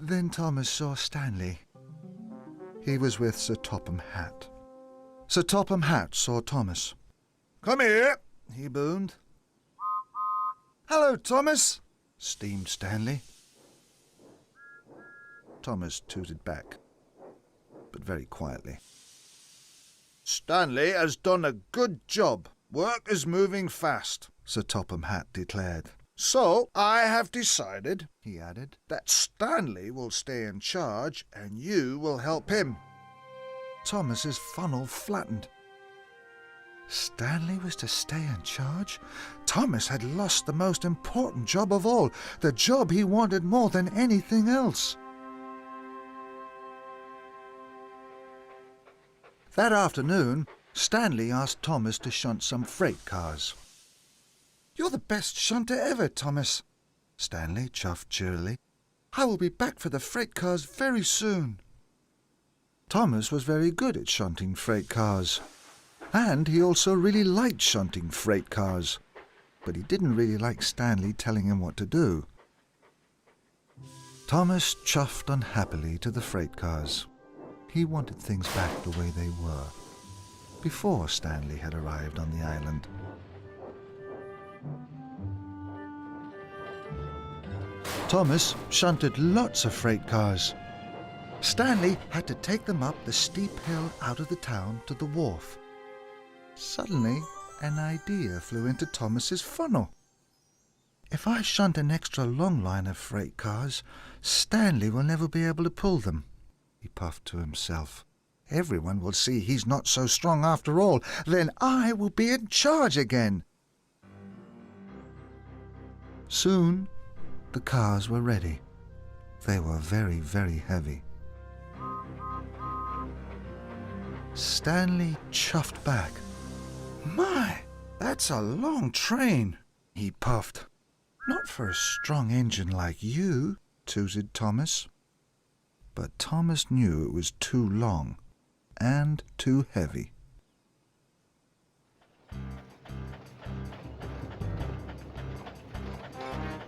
Then Thomas saw Stanley. He was with Sir Topham Hatt. Sir Topham Hatt saw Thomas. "Come here," he boomed. "Hello, Thomas," steamed Stanley. Thomas tooted back, but very quietly. "Stanley has done a good job. Work is moving fast," Sir Topham Hatt declared. "So I have decided," he added, "that Stanley will stay in charge and you will help him." Thomas's funnel flattened. Stanley was to stay in charge? Thomas had lost the most important job of all, the job he wanted more than anything else. That afternoon, Stanley asked Thomas to shunt some freight cars. "You're the best shunter ever, Thomas," Stanley chuffed cheerily. "I will be back for the freight cars very soon." Thomas was very good at shunting freight cars, and he also really liked shunting freight cars, but he didn't really like Stanley telling him what to do. Thomas chuffed unhappily to the freight cars. He wanted things back the way they were, before Stanley had arrived on the island. Thomas shunted lots of freight cars. Stanley had to take them up the steep hill out of the town to the wharf. Suddenly, an idea flew into Thomas's funnel. "If I shunt an extra long line of freight cars, Stanley will never be able to pull them," he puffed to himself. "Everyone will see he's not so strong after all. Then I will be in charge again." Soon, the cars were ready. They were very, very heavy. Stanley chuffed back. "My, that's a long train," he puffed. "Not for a strong engine like you," tooted Thomas. But Thomas knew it was too long and too heavy.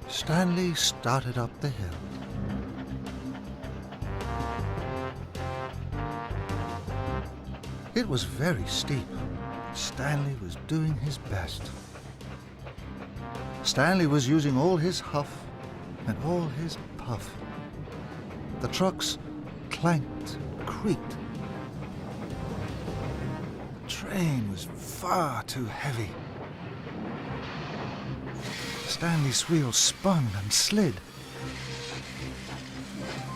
Stanley started up the hill. It was very steep. Stanley was doing his best. Stanley was using all his huff and all his puff. The trucks clanked, creaked. The train was far too heavy. Stanley's wheels spun and slid.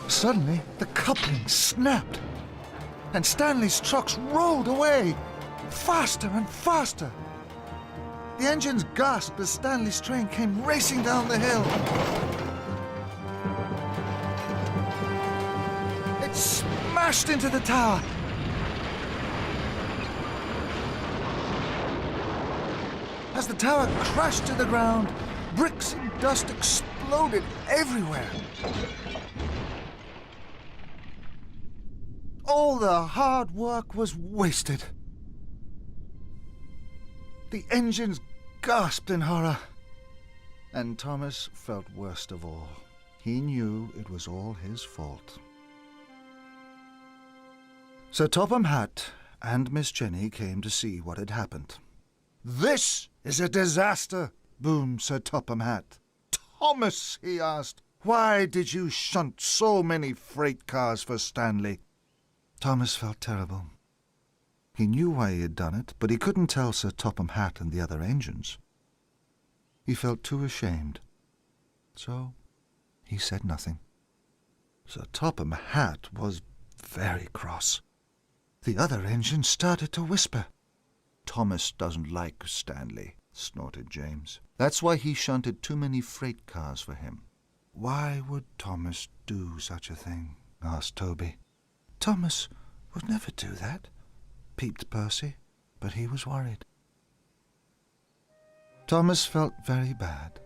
Suddenly, the coupling snapped, and Stanley's trucks rolled away, faster and faster. The engines gasped as Stanley's train came racing down the hill. It smashed into the tower. As the tower crashed to the ground, bricks and dust exploded everywhere. All the hard work was wasted. The engines gasped in horror, and Thomas felt worst of all. He knew it was all his fault. Sir Topham Hatt and Miss Jenny came to see what had happened. "This is a disaster," boomed Sir Topham Hatt. "Thomas," he asked, "why did you shunt so many freight cars for Stanley?" Thomas felt terrible. He knew why he had done it, but he couldn't tell Sir Topham Hatt and the other engines. He felt too ashamed, so he said nothing. Sir Topham Hatt was very cross. The other engines started to whisper. "Thomas doesn't like Stanley," snorted James. "That's why he shunted too many freight cars for him." "Why would Thomas do such a thing?" asked Toby. "Thomas would never do that," peeped Percy, but he was worried. Thomas felt very bad.